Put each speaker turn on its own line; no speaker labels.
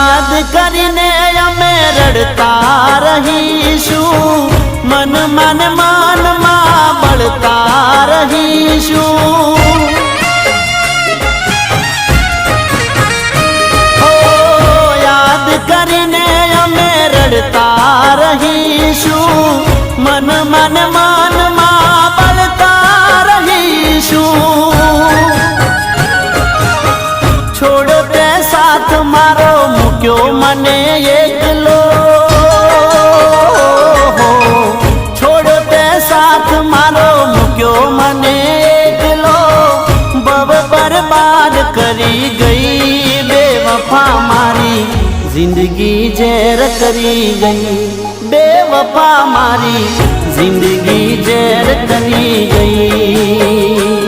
યાદ કરીને અમે રડતા રહીશું, મન માનમાં બળતા રહીશું। ઓ યાદ કરીને અમે રડતા રહીશું, મન માનમાં બળતા રહીશું। છોડો તે સાથ મારો મૂક્યો મને એકલો, છોડો તે સાથ મારો મૂક્યો મને એકલો, બબ બરબાદ કરી ગઈ બેવફા મારી જિંદગી ઝેર કરી ગઈ, બેવફા મારી જિંદગી ઝેર કરી ગઈ।